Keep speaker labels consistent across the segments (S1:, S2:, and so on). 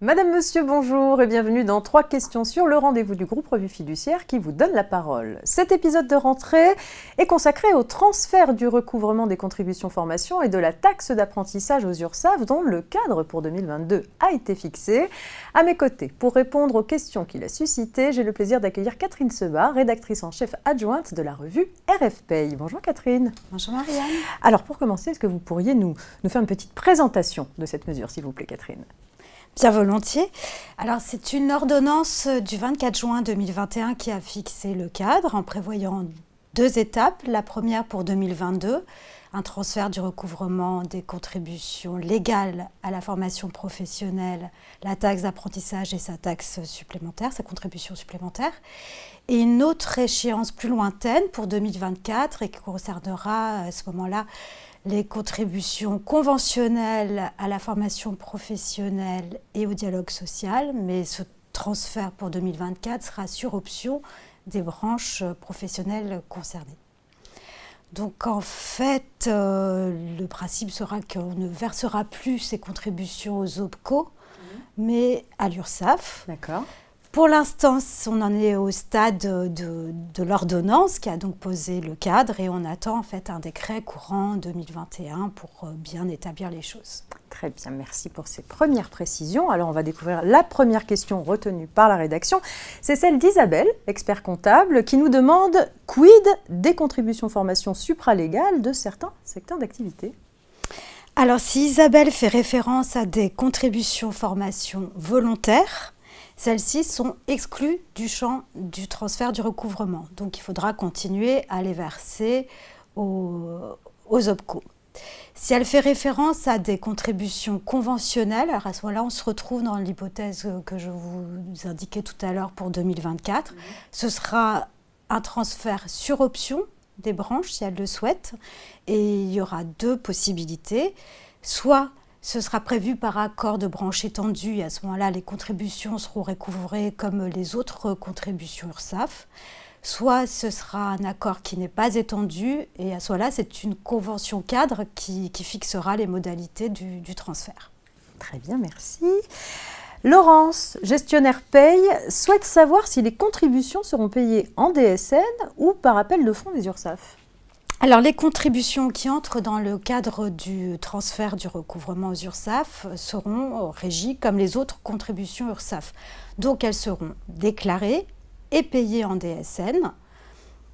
S1: Madame, Monsieur, bonjour et bienvenue dans 3 questions sur le rendez-vous du groupe Revue Fiduciaire qui vous donne la parole. Cet épisode de rentrée est consacré au transfert du recouvrement des contributions formation et de la taxe d'apprentissage aux URSSAF dont le cadre pour 2022 a été fixé. À mes côtés, pour répondre aux questions qu'il a suscitées, j'ai le plaisir d'accueillir Catherine Sebat, rédactrice en chef adjointe de la revue RFPay. Bonjour Catherine.
S2: Bonjour Marianne.
S1: Alors pour commencer, est-ce que vous pourriez nous faire une petite présentation de cette mesure, s'il vous plaît Catherine ?
S2: Bien volontiers. Alors c'est une ordonnance du 24 juin 2021 qui a fixé le cadre en prévoyant 2 étapes. La première pour 2022, un transfert du recouvrement des contributions légales à la formation professionnelle, la taxe d'apprentissage et sa taxe supplémentaire, sa contribution supplémentaire. Et une autre échéance plus lointaine pour 2024 et qui concernera à ce moment-là les contributions conventionnelles à la formation professionnelle et au dialogue social, mais ce transfert pour 2024 sera sur option des branches professionnelles concernées. Donc en fait, le principe sera qu'on ne versera plus ces contributions aux OPCO, mais à l'URSSAF.
S1: D'accord.
S2: Pour l'instant, on en est au stade de l'ordonnance qui a donc posé le cadre et on attend en fait un décret courant 2021 pour bien établir les choses.
S1: Très bien, merci pour ces premières précisions. Alors on va découvrir la première question retenue par la rédaction. C'est celle d'Isabelle, expert comptable, qui nous demande « Quid des contributions formation supralégales de certains secteurs d'activité ?»
S2: Alors si Isabelle fait référence à des contributions formation volontaires, celles-ci sont exclues du champ du transfert du recouvrement. Donc, il faudra continuer à les verser aux OPCO. Si elle fait référence à des contributions conventionnelles, alors à ce moment-là, on se retrouve dans l'hypothèse que je vous indiquais tout à l'heure pour 2024. Ce sera un transfert sur option des branches, si elles le souhaitent. Et il y aura 2 possibilités. Soit ce sera prévu par accord de branche étendu et à ce moment-là, les contributions seront recouvrées comme les autres contributions URSSAF. Soit ce sera un accord qui n'est pas étendu et à ce moment-là, c'est une convention cadre qui fixera les modalités du transfert.
S1: Très bien, merci. Laurence, gestionnaire paye, souhaite savoir si les contributions seront payées en DSN ou par appel de fonds des URSSAF.
S2: Alors, les contributions qui entrent dans le cadre du transfert du recouvrement aux URSSAF seront régies comme les autres contributions URSSAF. Donc, elles seront déclarées et payées en DSN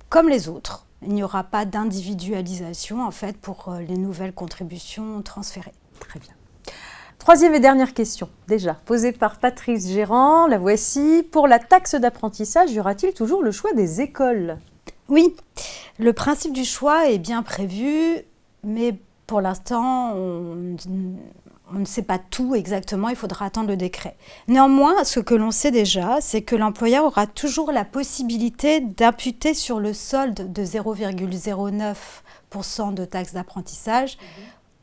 S2: comme les autres. Il n'y aura pas d'individualisation en fait pour les nouvelles contributions transférées.
S1: Très bien. Troisième et dernière question, déjà posée par Patrice Gérand, la voici. Pour la taxe d'apprentissage, y aura-t-il toujours le choix des écoles ?
S2: Oui, le principe du choix est bien prévu, mais pour l'instant, on ne sait pas tout exactement, il faudra attendre le décret. Néanmoins, ce que l'on sait déjà, c'est que l'employeur aura toujours la possibilité d'imputer sur le solde de 0,09% de taxe d'apprentissage,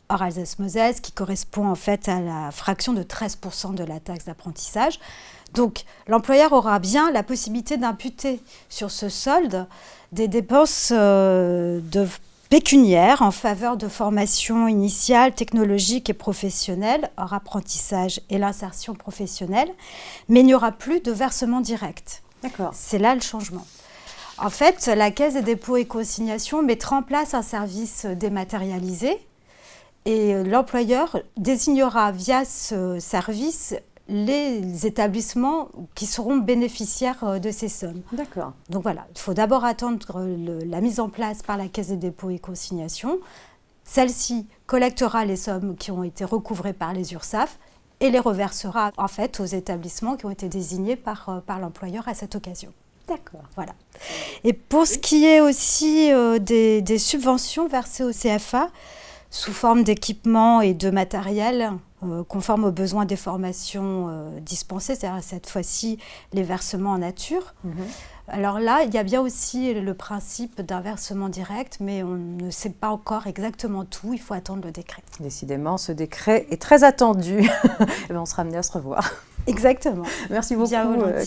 S2: hors Alsace-Moselle, qui correspond en fait à la fraction de 13% de la taxe d'apprentissage. Donc, l'employeur aura bien la possibilité d'imputer sur ce solde des dépenses pécuniaires en faveur de formations initiales, technologiques et professionnelles, hors apprentissage et l'insertion professionnelle, mais il n'y aura plus de versement direct.
S1: D'accord.
S2: C'est là le changement. En fait, la Caisse des dépôts et consignations mettra en place un service dématérialisé et l'employeur désignera via ce service les établissements qui seront bénéficiaires de ces sommes.
S1: D'accord.
S2: Donc voilà, il faut d'abord attendre la mise en place par la Caisse des dépôts et consignations. Celle-ci collectera les sommes qui ont été recouvrées par les URSSAF et les reversera en fait aux établissements qui ont été désignés par l'employeur à cette occasion.
S1: D'accord.
S2: Voilà. Et pour ce qui est aussi des subventions versées au CFA, sous forme d'équipements et de matériel conforme aux besoins des formations dispensées, c'est-à-dire cette fois-ci les versements en nature. Alors là, il y a bien aussi le principe d'un versement direct, mais on ne sait pas encore exactement tout, il faut attendre le décret.
S1: Décidément, ce décret est très attendu. Et bien, on sera amené à se revoir.
S2: Exactement.
S1: Merci beaucoup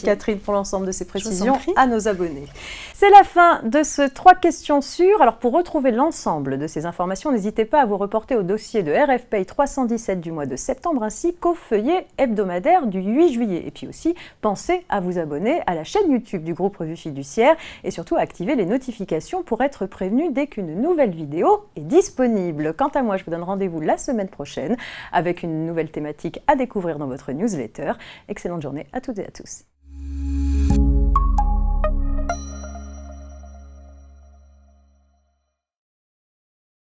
S1: Catherine pour l'ensemble de ces précisions à nos abonnés. C'est la fin de ce 3 questions sûres. Alors pour retrouver l'ensemble de ces informations, n'hésitez pas à vous reporter au dossier de RFPay 317 du mois de septembre ainsi qu'au feuillet hebdomadaire du 8 juillet. Et puis aussi, pensez à vous abonner à la chaîne YouTube du groupe Revue Fiduciaire et surtout à activer les notifications pour être prévenu dès qu'une nouvelle vidéo est disponible. Quant à moi, je vous donne rendez-vous la semaine prochaine avec une nouvelle thématique à découvrir dans votre newsletter. Excellente journée à toutes et à tous.